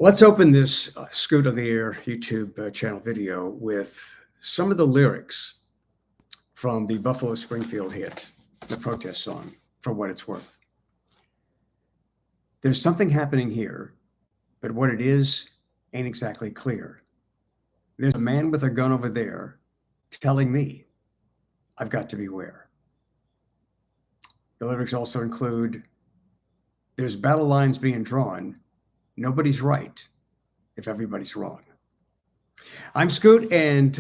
Let's open this Scoot on the Air YouTube channel video with some of the lyrics from the Buffalo Springfield hit, the protest song, For What It's Worth. There's something happening here, but what it is ain't exactly clear. There's a man with a gun over there telling me I've got to beware. The lyrics also include, there's battle lines being drawn. Nobody's right if everybody's wrong. I'm Scoot, and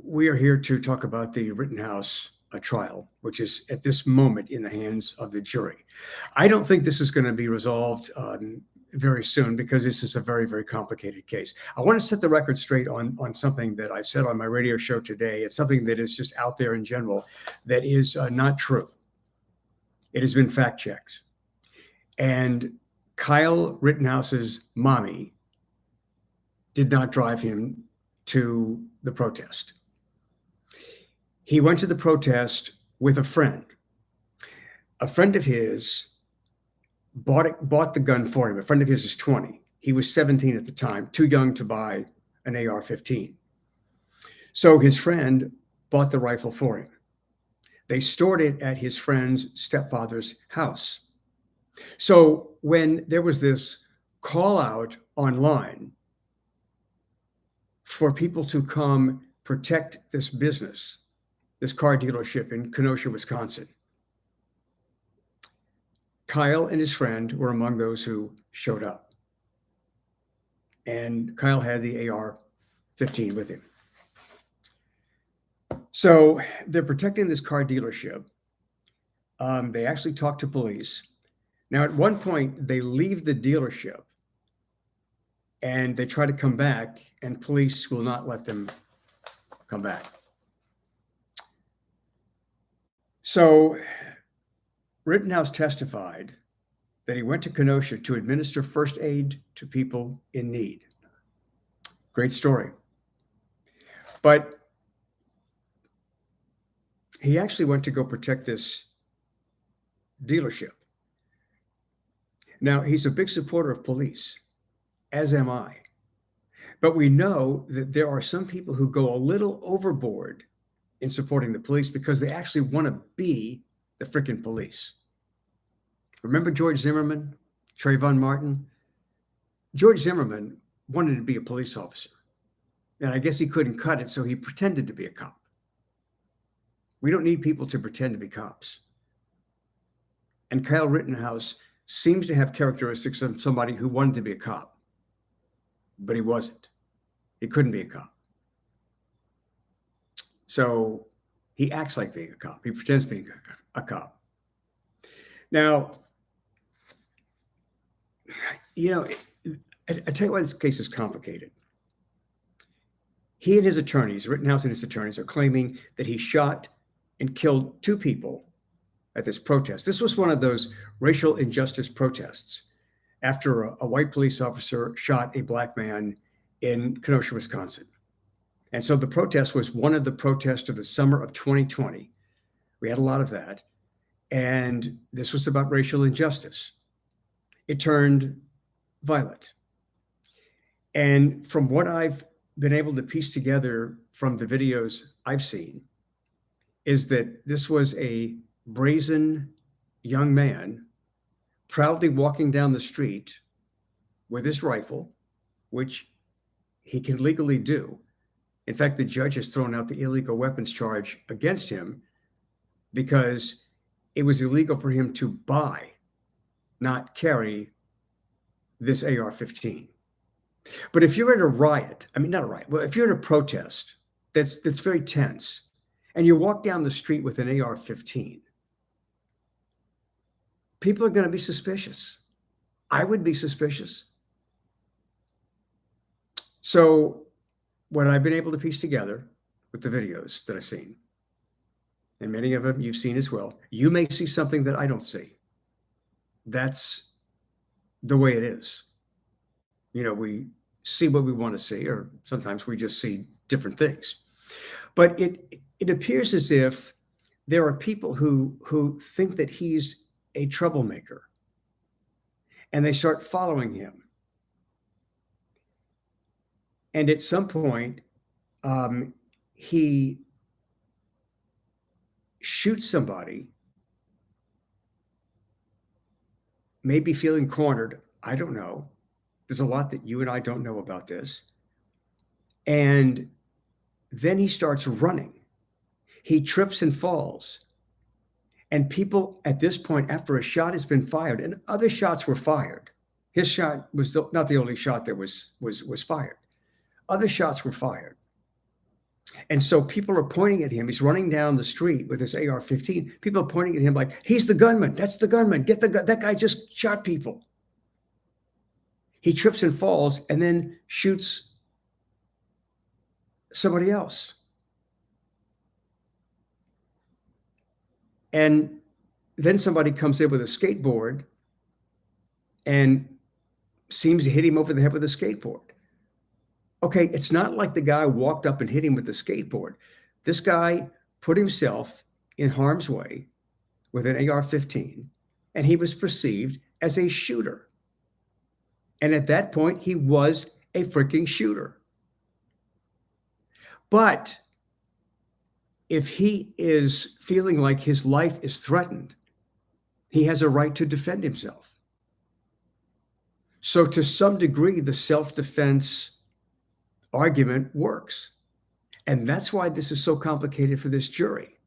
we are here to talk about the Rittenhouse trial, which is at this moment in the hands of the jury. I don't think this is going to be resolved very soon because this is a very, very complicated case. I want to set the record straight on something that I said on my radio show today. It's something that is just out there in general that is not true. It has been fact-checked. And Kyle Rittenhouse's mommy did not drive him to the protest. He went to the protest with a friend. A friend of his bought the gun for him. A friend of his is 20. He was 17 at the time, too young to buy an AR-15. So his friend bought the rifle for him. They stored it at his friend's stepfather's house. So when there was this call out online for people to come protect this business, this car dealership in Kenosha, Wisconsin, Kyle and his friend were among those who showed up. And Kyle had the AR-15 with him. So they're protecting this car dealership. They actually talked to police. Now, at one point, they leave the dealership and they try to come back, and police will not let them come back. So Rittenhouse testified that he went to Kenosha to administer first aid to people in need. Great story. But he actually went to go protect this dealership. Now, he's a big supporter of police, as am I. But we know that there are some people who go a little overboard in supporting the police because they actually want to be the freaking police. Remember George Zimmerman, Trayvon Martin? George Zimmerman wanted to be a police officer. And I guess he couldn't cut it, so he pretended to be a cop. We don't need people to pretend to be cops. And Kyle Rittenhouse seems to have characteristics of somebody who wanted to be a cop, but he wasn't. He couldn't be a cop. So he acts like being a cop. He pretends being a cop. Now, you know, I tell you why this case is complicated. He and his attorneys, Rittenhouse and his attorneys, are claiming that he shot and killed two people at this protest. This was one of those racial injustice protests after a white police officer shot a black man in Kenosha, Wisconsin. And so the protest was one of the protests of the summer of 2020. We had a lot of that. And this was about racial injustice. It turned violent. And from what I've been able to piece together from the videos I've seen, is that this was a brazen young man proudly walking down the street with his rifle, which he can legally do. In fact, the judge has thrown out the illegal weapons charge against him because it was illegal for him to buy, not carry, this AR-15. But if you're at a riot, I mean, not a riot, well, if you're at a protest that's very tense, and you walk down the street with an AR-15, people are going to be suspicious. I would be suspicious. So what I've been able to piece together with the videos that I've seen, and many of them you've seen as well, you may see something that I don't see. That's the way it is. You know, we see what we want to see, or sometimes we just see different things. But it appears as if there are people who think that he's a troublemaker, and they start following him. And at some point, he shoots somebody, maybe feeling cornered. I don't know. There's a lot that you and I don't know about this. And then he starts running. He trips and falls. And people at this point, after a shot has been fired, and other shots were fired, his shot was not the only shot that was fired. Other shots were fired. And so people are pointing at him. He's running down the street with his AR-15. People are pointing at him like, he's the gunman. That's the gunman. Get the gun. That guy just shot people. He trips and falls and then shoots somebody else. And then somebody comes in with a skateboard and seems to hit him over the head with a skateboard. Okay, it's not like the guy walked up and hit him with the skateboard. This guy put himself in harm's way with an AR-15, and he was perceived as a shooter. And at that point, he was a freaking shooter. But if he is feeling like his life is threatened, he has a right to defend himself. So to some degree, the self-defense argument works. And that's why this is so complicated for this jury.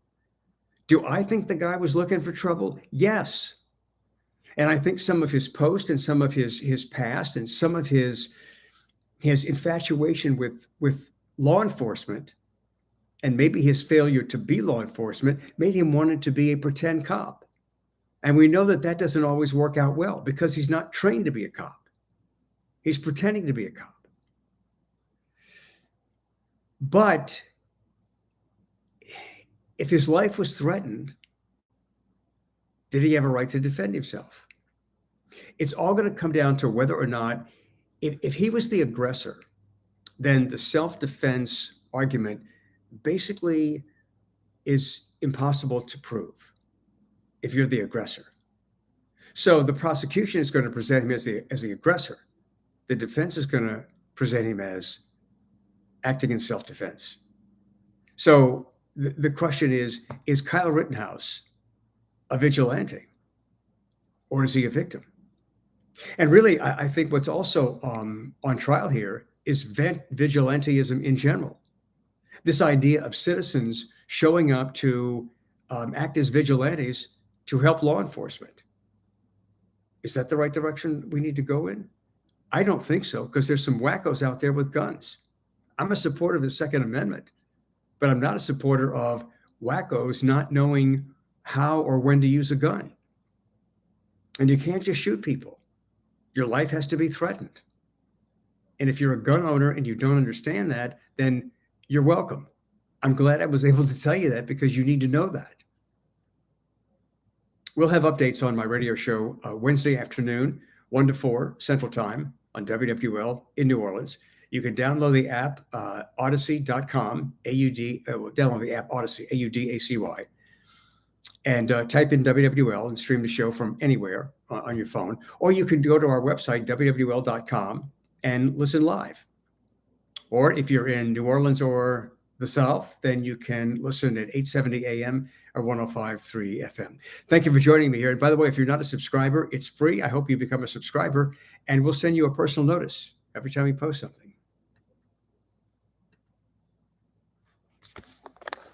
Do I think the guy was looking for trouble? Yes. And I think some of his post and some of his past and some of his infatuation with law enforcement and maybe his failure to be law enforcement made him wanted to be a pretend cop. And we know that that doesn't always work out well because he's not trained to be a cop. He's pretending to be a cop. But if his life was threatened, did he have a right to defend himself? It's all going to come down to whether or not, if he was the aggressor, then the self-defense argument basically is impossible to prove if you're the aggressor. So the prosecution is going to present him as the aggressor. The defense is going to present him as acting in self-defense. So the question is Kyle Rittenhouse a vigilante or is he a victim? And really, I think what's also on trial here is vigilantism in general. This idea of citizens showing up to act as vigilantes to help law enforcement. Is that the right direction we need to go in? I don't think so, because there's some wackos out there with guns. I'm a supporter of the Second Amendment, but I'm not a supporter of wackos not knowing how or when to use a gun. And you can't just shoot people. Your life has to be threatened. And if you're a gun owner and you don't understand that, then you're welcome. I'm glad I was able to tell you that because you need to know that. We'll have updates on my radio show Wednesday afternoon, 1 to 4 Central Time on WWL in New Orleans. You can download the app, Audacy.com, download the app Audacy, AUDACY, and type in WWL and stream the show from anywhere on your phone. Or you can go to our website, WWL.com, and listen live. Or if you're in New Orleans or the South, then you can listen at 870 AM or 105.3 FM. Thank you for joining me here. And by the way, if you're not a subscriber, it's free. I hope you become a subscriber, and we'll send you a personal notice every time we post something.